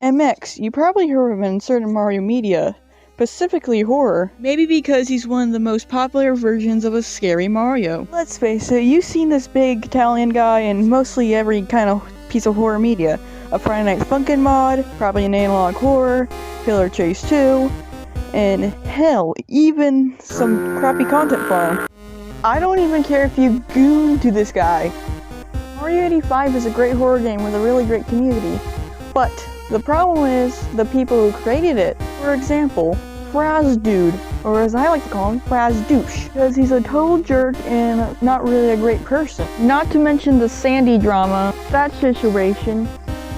MX, you probably heard of him in certain Mario media, specifically horror. Maybe because he's one of the most popular versions of a scary Mario. Let's face it, you've seen this big Italian guy in mostly every kind of piece of horror media. A Friday Night Funkin' mod, probably an analog horror, Killer Chase 2, and hell, even some crappy content farm. I don't even care if you goon to this guy. Mario 85 is a great horror game with a really great community, but the problem is the people who created it. For example, Fraz Dude, or as I like to call him, Fraz Douche, because he's a total jerk and not really a great person. Not to mention the Sandy drama, that situation.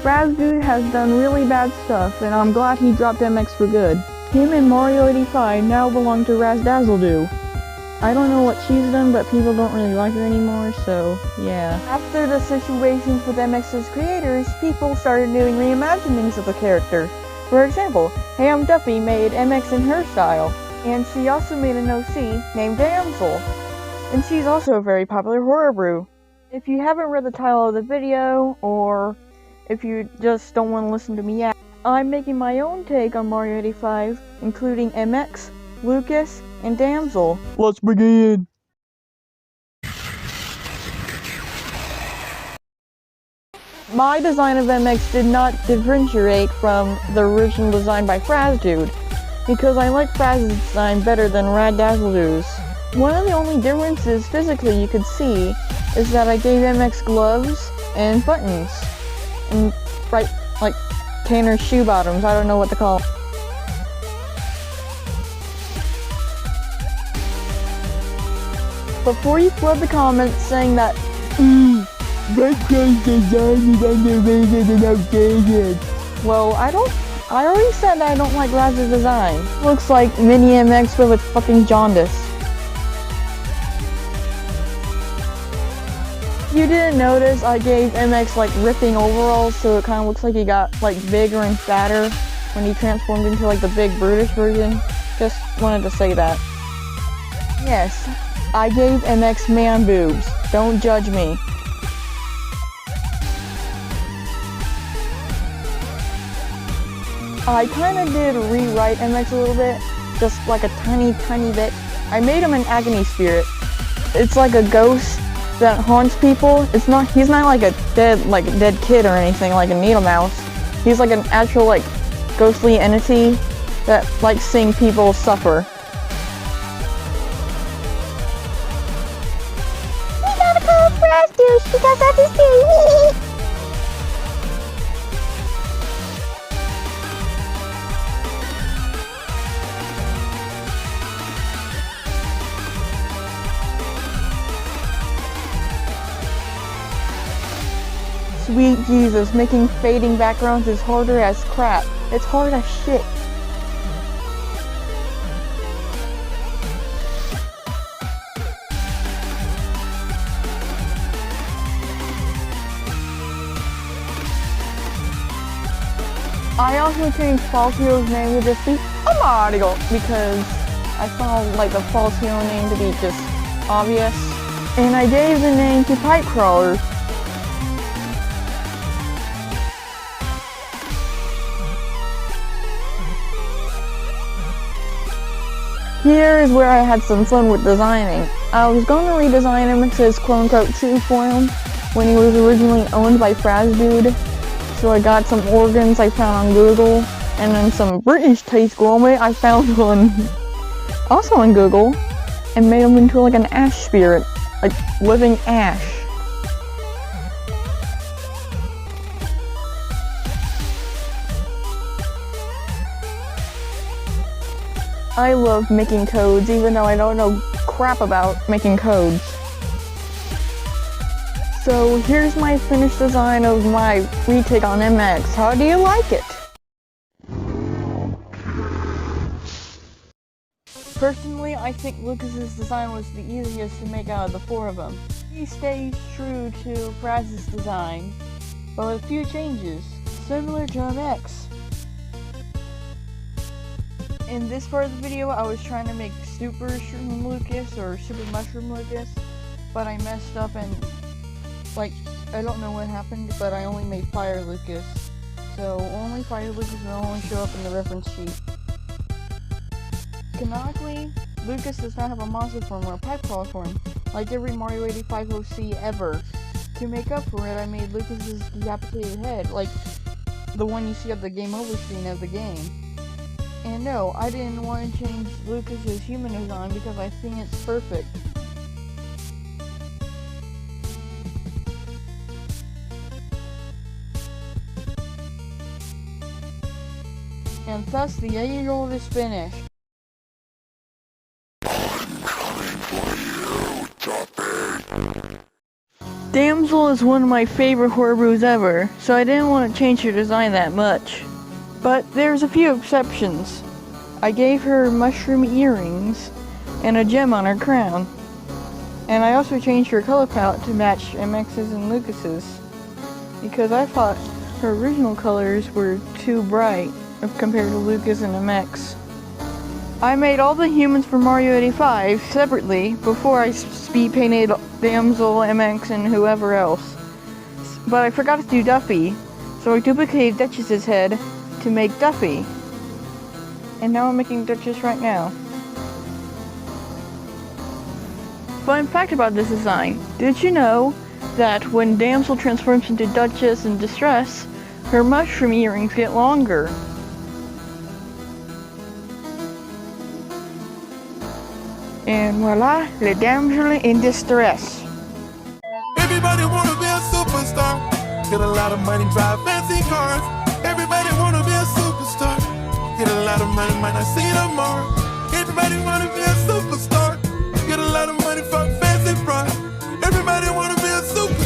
Fraz Dude has done really bad stuff, and I'm glad he dropped MX for good. Him and Mario 85 now belong to Dazzle. I don't know what she's done, but people don't really like her anymore, so yeah. After the situations with MX's creators, people started doing reimaginings of the character. For example, Hey I'm Duffy made MX in her style, and she also made an OC named Damsel. And she's also a very popular horror brew. If you haven't read the title of the video, or if you just don't want to listen to me yet, I'm making my own take on Mario 85, including MX, Lucas, and Damsel. Let's begin! My design of MX did not differentiate from the original design by Fraz Dude, because I like Fraz's design better than Dazzle's. One of the only differences physically you could see is that I gave MX gloves and buttons, and like Tanner's shoe bottoms, I don't know what to call them. Before you flood the comments saying that, Fraz's design is underrated and outdated. Well, I already said I don't like Raz's design. Looks like mini MX but with fucking jaundice. You didn't notice I gave MX like ripping overalls, so it kind of looks like he got like bigger and fatter when he transformed into like the big brutish version. Just wanted to say that. Yes, I gave MX man boobs. Don't judge me. I kinda did rewrite MX a little bit, just like a tiny bit. I made him an agony spirit. It's like a ghost that haunts people. He's not like a dead kid or anything like a needle mouse. He's like an actual like ghostly entity that likes seeing people suffer. We gotta call Fraz Douche because of his theory. Sweet Jesus, making fading backgrounds is harder as crap. It's hard as shit. I also changed False Hero's name to just be Mario because I found like the False Hero name to be just obvious. And I gave the name to Pipe Crawler. Here is where I had some fun with designing. I was going to redesign MX's quote-unquote true form when he was originally owned by Fraz Dude. So I got some organs I found on Google, and then some British taste gourmet I found also on Google, and made him into like an ash spirit, like living ash. I love making codes, even though I don't know crap about making codes. So here's my finished design of my retake on MX. How do you like it? Personally, I think Lucas's design was the easiest to make out of the four of them. He stays true to Fraz's design, but with a few changes, similar to MX. In this part of the video, I was trying to make Super Shroom Lucas or Super Mushroom Lucas, but I messed up and, like, I don't know what happened, but I only made Fire Lucas. so only Fire Lucas will only show up in the reference sheet. Canonically, Lucas does not have a monster form or a pipe crawler form, like every Mario 85 OC ever. To make up for it, I made Lucas's decapitated head, like the one you see at the game over screen of the game. And no, I didn't want to change Lucas's human design because I think it's perfect. And thus the 8-year-old is finished. Damsel is one of my favorite horror brews ever, so I didn't want to change her design that much. But there's a few exceptions. I gave her mushroom earrings and a gem on her crown. And I also changed her color palette to match MX's and Lucas's, because I thought her original colors were too bright compared to Lucas and MX. I made all the humans for Mario 85 separately before I speed painted Damsel, MX, and whoever else. But I forgot to do Duffy, so I duplicated Duchess's head to make Duffy. And now I'm making Duchess right now. Fun fact about this design, did you know that when Damsel transforms into Duchess in distress, her mushroom earrings get longer? And voila, le damsel in distress. Everybody wanna be a superstar. Get a lot of money, drive fancy cars. Everybody wanna be a superstar. Get a lot of money, might not see tomorrow. Everybody